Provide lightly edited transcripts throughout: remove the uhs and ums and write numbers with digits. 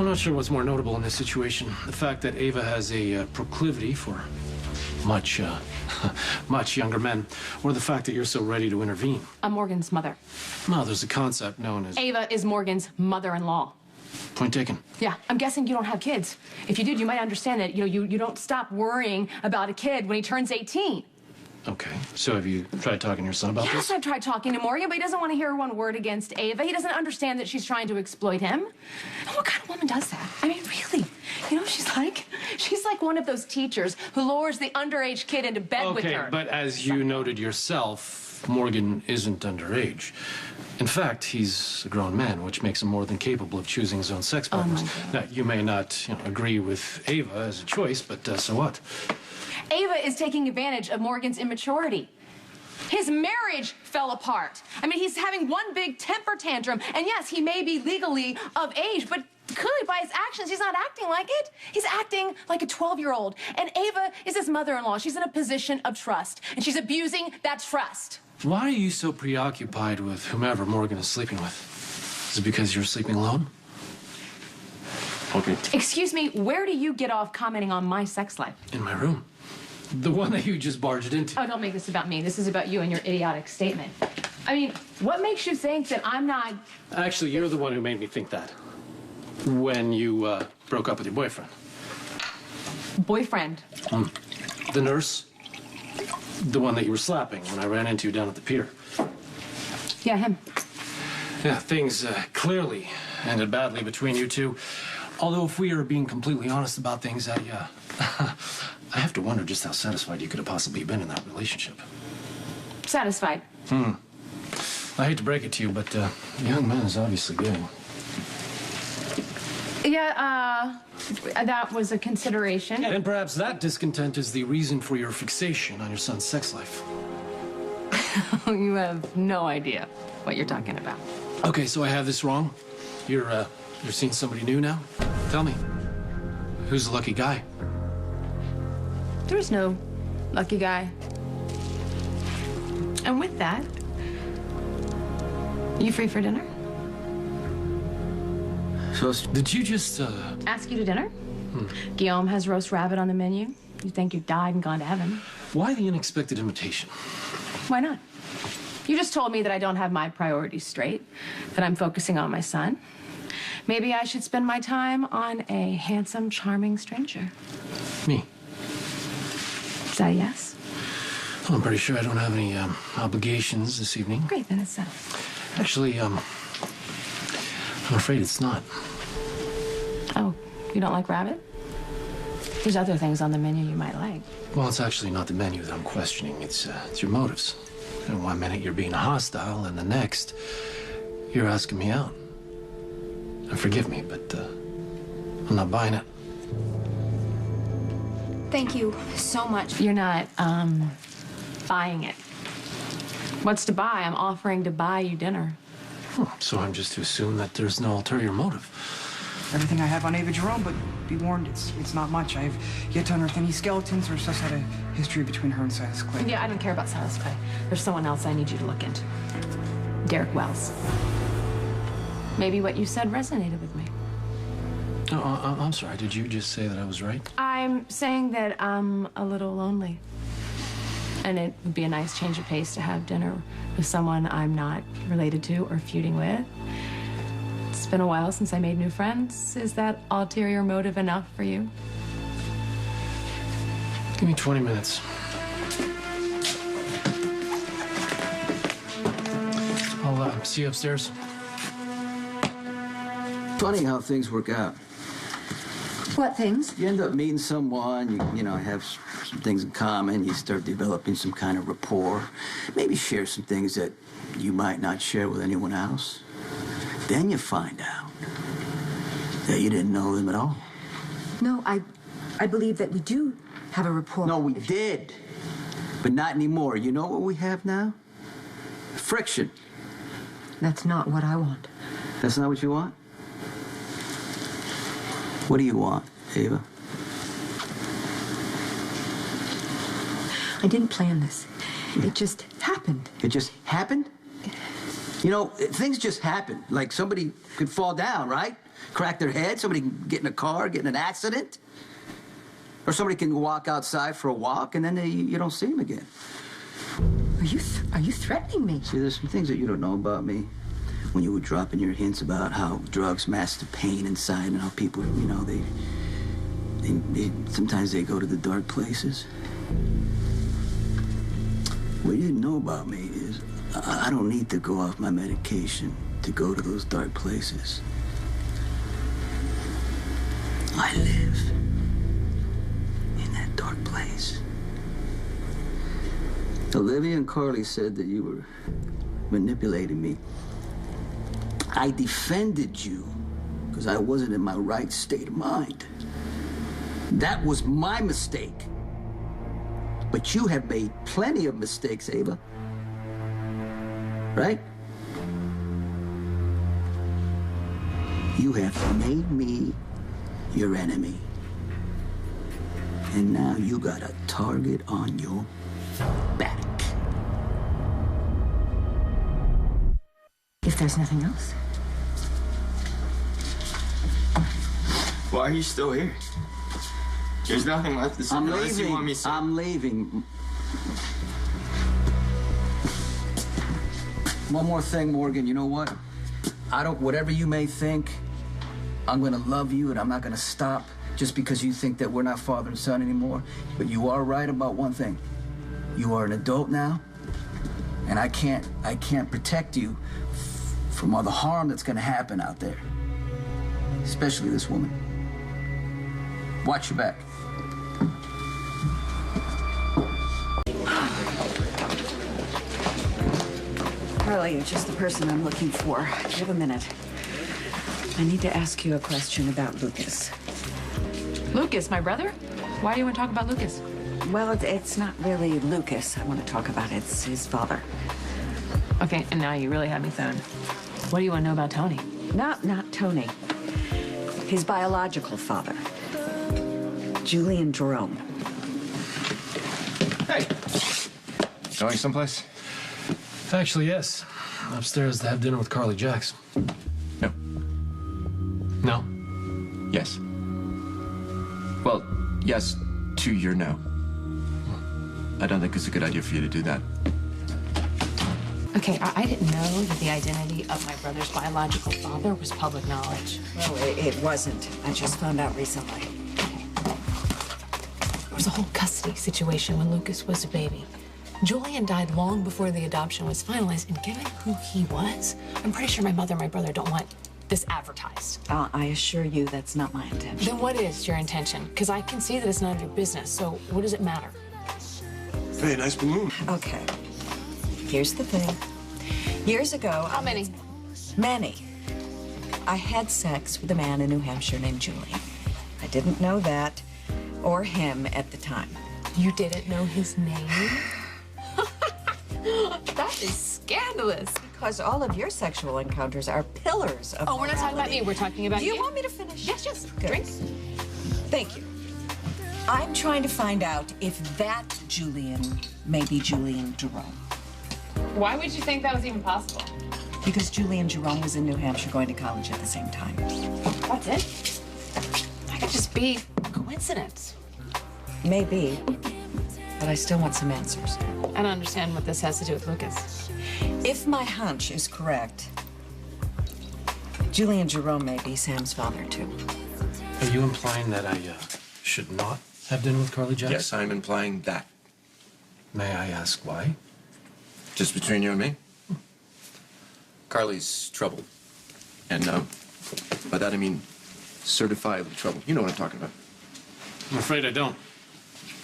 I'm not sure what's more notable in this situation. The fact that Ava has a proclivity for much younger men, or the fact that you're so ready to intervene. I'm Morgan's mother. No, there's a concept known as... Ava is Morgan's mother-in-law. Point taken. Yeah, I'm guessing you don't have kids. If you did, you might understand that, you don't stop worrying about a kid when he turns 18. Okay, so have you tried talking to your son about this? Yes, I've tried talking to Morgan, but he doesn't want to hear one word against Ava. He doesn't understand that she's trying to exploit him. And what kind of woman does that? I mean, really? You know, she's like one of those teachers who lures the underage kid into bed with her. Okay, but as you noted yourself, Morgan isn't underage. In fact, he's a grown man, which makes him more than capable of choosing his own sex partners. Oh my God. Now, you may not agree with Ava as a choice, but so what? Ava is taking advantage of Morgan's immaturity. His marriage fell apart. I mean, he's having one big temper tantrum, and yes, he may be legally of age, but clearly by his actions, he's not acting like it. He's acting like a 12-year-old. And Ava is his mother-in-law. She's in a position of trust, and she's abusing that trust. Why are you so preoccupied with whomever Morgan is sleeping with? Is it because you're sleeping alone? Okay. Excuse me, where do you get off commenting on my sex life? In my room. The one that you just barged into. Oh, don't make this about me. This is about you and your idiotic statement. I mean, what makes you think that I'm not... Actually, you're the one who made me think that. When you broke up with your boyfriend. Boyfriend? The nurse. The one that you were slapping when I ran into you down at the pier. Yeah, him. Yeah, things clearly ended badly between you two. Although if we are being completely honest about things, I have to wonder just how satisfied you could have possibly been in that relationship. Satisfied. I hate to break it to you, but the young man is obviously gay. Yeah, that was a consideration. And perhaps that discontent is the reason for your fixation on your son's sex life. You have no idea what you're talking about. Okay, so I have this wrong. You're seeing somebody new now? Tell me. Who's the lucky guy? There is no lucky guy. And with that, you free for dinner? So, did you just, Ask you to dinner? Guillaume has roast rabbit on the menu. You think you've died and gone to heaven. Why the unexpected invitation? Why not? You just told me that I don't have my priorities straight, that I'm focusing on my son. Maybe I should spend my time on a handsome, charming stranger. Me. Is that a yes? Well, I'm pretty sure I don't have any, obligations this evening. Great, then it's settled. Actually, I'm afraid it's not. Oh, you don't like rabbit? There's other things on the menu you might like. Well, it's actually not the menu that I'm questioning. It's your motives. And one minute you're being hostile, and the next, you're asking me out. And forgive me, but, I'm not buying it. Thank you so much. You're not, buying it. What's to buy? I'm offering to buy you dinner. So I'm just to assume that there's no ulterior motive. Everything I have on Ava Jerome, but be warned, it's not much. I've yet to unearth any skeletons or suss out a history between her and Silas Clay. Yeah, I don't care about Silas Clay. There's someone else I need you to look into. Derek Wells. Maybe what you said resonated with me. Oh, I'm sorry. Did you just say that I was right? I'm saying that I'm a little lonely. And it would be a nice change of pace to have dinner with someone I'm not related to or feuding with. It's been a while since I made new friends. Is that ulterior motive enough for you? Give me 20 minutes. I'll see you upstairs. Funny how things work out. What things? You end up meeting someone, you know, have some things in common, you start developing some kind of rapport, maybe share some things that you might not share with anyone else. Then you find out that you didn't know them at all. No, I believe that we do have a rapport. No, we did, but not anymore. You know what we have now? Friction. That's not what I want. That's not what you want? What do you want, Ava? I didn't plan this. It just happened. It just happened? You know, things just happen. Like somebody could fall down, right? Crack their head, somebody can get in a car, get in an accident. Or somebody can walk outside for a walk and then you don't see them again. Are you threatening me? See, there's some things that you don't know about me. When you were dropping your hints about how drugs mask the pain inside and how people, you know, they sometimes they go to the dark places. What you didn't know about me is I don't need to go off my medication to go to those dark places. I live in that dark place. Olivia and Carly said that you were manipulating me. I defended you because I wasn't in my right state of mind. That was my mistake. But you have made plenty of mistakes, Ava. Right? You have made me your enemy. And now you got a target on your back. If there's nothing else. Why are you still here? There's nothing left to say I'm unless you want me leaving. to. I'm leaving. One more thing, Morgan. You know what? Whatever you may think, I'm gonna love you and I'm not gonna stop just because you think that we're not father and son anymore. But you are right about one thing. You are an adult now, and I can't protect you from all the harm that's gonna happen out there. Especially this woman. Watch your back. Carly, you're just the person I'm looking for. Do you have a minute? I need to ask you a question about Lucas. Lucas, my brother? Why do you want to talk about Lucas? Well, it's not really Lucas I want to talk about. It's his father. Okay, and now you really have me phoned. What do you want to know about Tony? Not Tony. His biological father. Julian Jerome. Hey! Going someplace? Actually, yes. Upstairs to have dinner with Carly Jacks. No. No? Yes. Well, yes to your no. I don't think it's a good idea for you to do that. Okay, I didn't know that the identity of my brother's biological father was public knowledge. Well, it wasn't. I just found out recently. There was a whole custody situation when Lucas was a baby. Julian died long before the adoption was finalized, and given who he was, I'm pretty sure my mother and my brother don't want this advertised. I assure you that's not my intention. Then what is your intention? Because I can see that it's none of your business, so what does it matter? Hey, nice balloon. Okay. Here's the thing. Years ago... How many? Many. I had sex with a man in New Hampshire named Julian. I didn't know that or him at the time. You didn't know his name? That is scandalous. Because all of your sexual encounters are pillars of Oh, we're not talking about me. We're talking about Do you. you want me to finish? Yes, yes. Good. Drink. Thank you. I'm trying to find out if that Julian may be Julian Jerome. Why would you think that was even possible? Because Julian Jerome was in New Hampshire going to college at the same time. That's it? That could just be a coincidence. Maybe. But I still want some answers. I don't understand what this has to do with Lucas. If my hunch is correct, Julian Jerome may be Sam's father, too. Are you implying that I should not have dinner with Carly Jacks? Yes, I'm implying that. May I ask why? Just between you and me. Carly's troubled. And by that I mean certifiably troubled. You know what I'm talking about. I'm afraid I don't.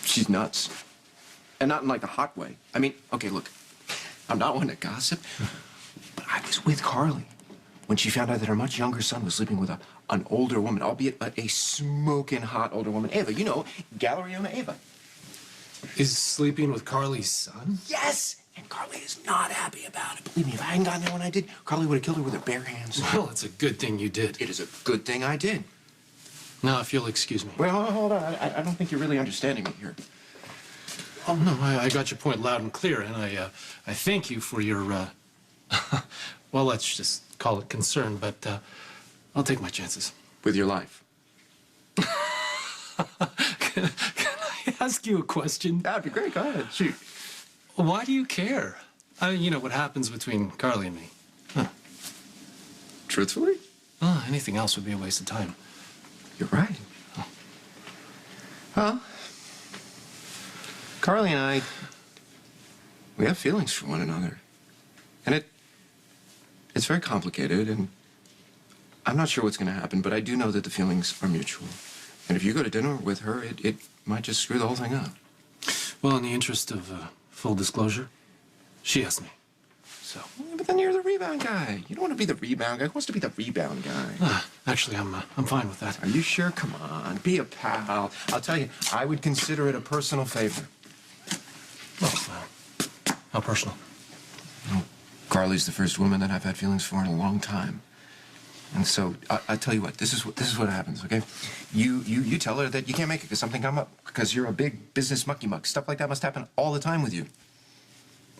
She's nuts. And not in like a hot way. I mean, okay, look, I'm not one to gossip, but I was with Carly when she found out that her much younger son was sleeping with an older woman, albeit a smoking hot older woman. Ava, you know, Galeriona Ava. Is sleeping with Carly's son? Yes! And Carly is not happy about it. Believe me, if I hadn't gotten there when I did, Carly would have killed her with her bare hands. Well, it's a good thing you did. It is a good thing I did. Now, if you'll excuse me. Well, hold on. I don't think you're really understanding me here. Oh, no, I got your point loud and clear, and I thank you for your, well, let's just call it concern, but I'll take my chances. With your life. Can I ask you a question? That'd be great. Go ahead. Shoot. Why do you care? I mean, you know what happens between Carly and me. Huh. Truthfully? Oh, anything else would be a waste of time. You're right. Oh. Well, Carly and I, we have feelings for one another. And it's very complicated, and I'm not sure what's going to happen, but I do know that the feelings are mutual. And if you go to dinner with her, it might just screw the whole thing up. Well, in the interest of full disclosure, she asked me. So. Yeah, but then you're the rebound guy. You don't want to be the rebound guy. Who wants to be the rebound guy? Actually, I'm fine with that. Are you sure? Come on, be a pal. I'll tell you, I would consider it a personal favor. Well, how personal? No, Carly's the first woman that I've had feelings for in a long time. And so, I tell you what, this is what happens, okay? You tell her that you can't make it because something come up, because you're a big business mucky muck. Stuff like that must happen all the time with you.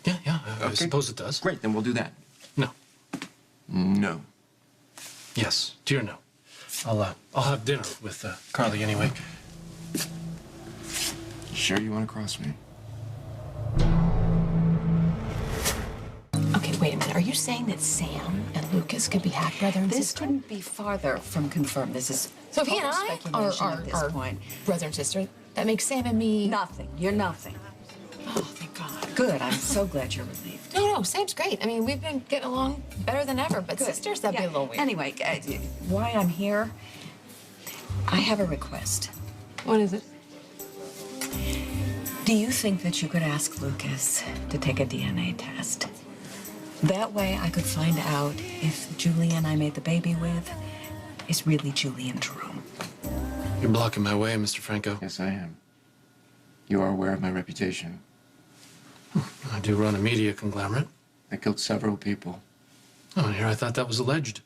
Yeah, I Okay. suppose it does. Great, then we'll do that. No. No. Yes, dear no. I'll have dinner with Carly anyway. Sure you want to cross me? Okay, wait a minute. Are you saying that Sam and Lucas could be half brother and This sister? couldn't be farther from confirmed. This is So if he and total I speculation at this are point. brother and sister, that makes Sam and me... Nothing. You're nothing. Oh, thank God. Good. I'm so glad you're relieved. No, Sam's great. I mean, we've been getting along better than ever, but Good. sisters, that'd be a little weird. Anyway, why I'm here, I have a request. What is it? Do you think that you could ask Lucas to take a DNA test? That way I could find out if Julian I made the baby with is really Julian Jerome. You're blocking my way, Mr. Franco. Yes, I am. You are aware of my reputation. I do run a media conglomerate. I killed several people. Oh, and here I thought that was alleged.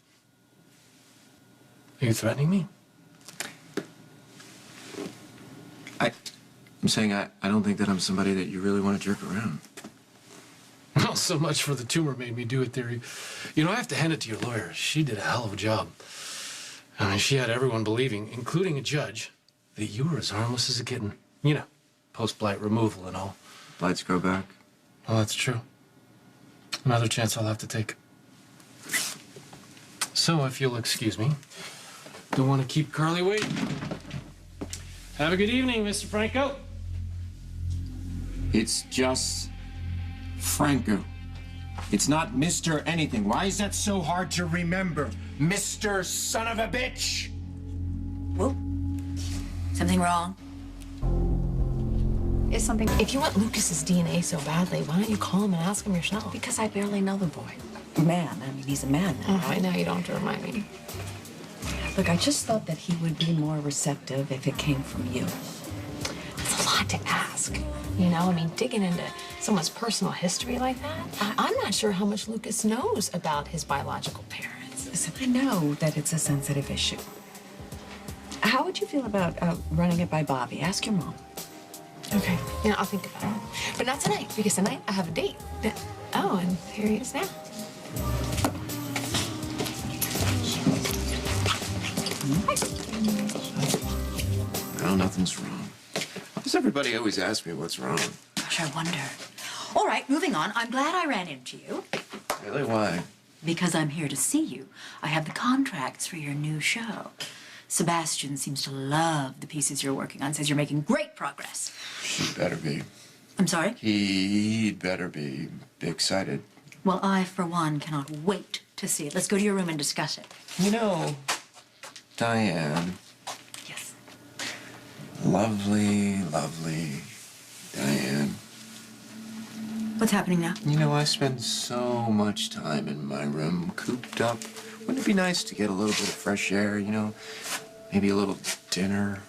Are you threatening me? I'm saying I don't think that I'm somebody that you really want to jerk around. Well, so much for the tumor made me do it theory. You know, I have to hand it to your lawyer. She did a hell of a job. I mean, she had everyone believing, including a judge, that you were as harmless as a kitten. You know, post-blight removal and all. Blights grow back. Well, that's true. Another chance I'll have to take. So, if you'll excuse me, don't want to keep Carly waiting. Have a good evening, Mr. Franco. It's just Franco. It's not Mr. anything. Why is that so hard to remember? Mr. Son of a bitch! Whoa. Something wrong? Is something... If you want Lucas's DNA so badly, why don't you call him and ask him yourself? Because I barely know the boy. Man, I mean, he's a man now, Oh, I know, you don't have to remind me. Look, I just thought that he would be more receptive if it came from you. It's a lot to ask. You know, I mean, digging into someone's personal history like that, I'm not sure how much Lucas knows about his biological parents. Listen, I know that it's a sensitive issue. How would you feel about running it by Bobby? Ask your mom. Okay. Yeah, I'll think about it. But not tonight, because tonight I have a date. Oh, and here he is now. No, nothing's wrong. Why does everybody always ask me what's wrong? Gosh, I wonder. All right, moving on. I'm glad I ran into you. Really, why? Because I'm here to see you. I have the contracts for your new show. Sebastian seems to love the pieces you're working on, says you're making great progress. He'd better be. I'm sorry? He'd better be excited. Well, I, for one, cannot wait to see it. Let's go to your room and discuss it. You know, Diane. Yes. Lovely, lovely Diane. What's happening now? You know, I spend so much time in my room, cooped up. Wouldn't it be nice to get a little bit of fresh air, you know? Maybe a little dinner.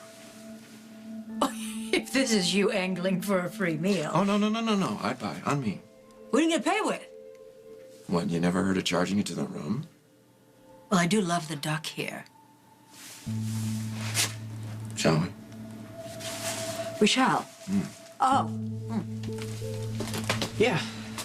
If this is you angling for a free meal. Oh, no. I'd buy it. On me. What are you gonna pay with? What, you never heard of charging it to the room? Well, I do love the duck here. Shall we? We shall. Oh. Yeah.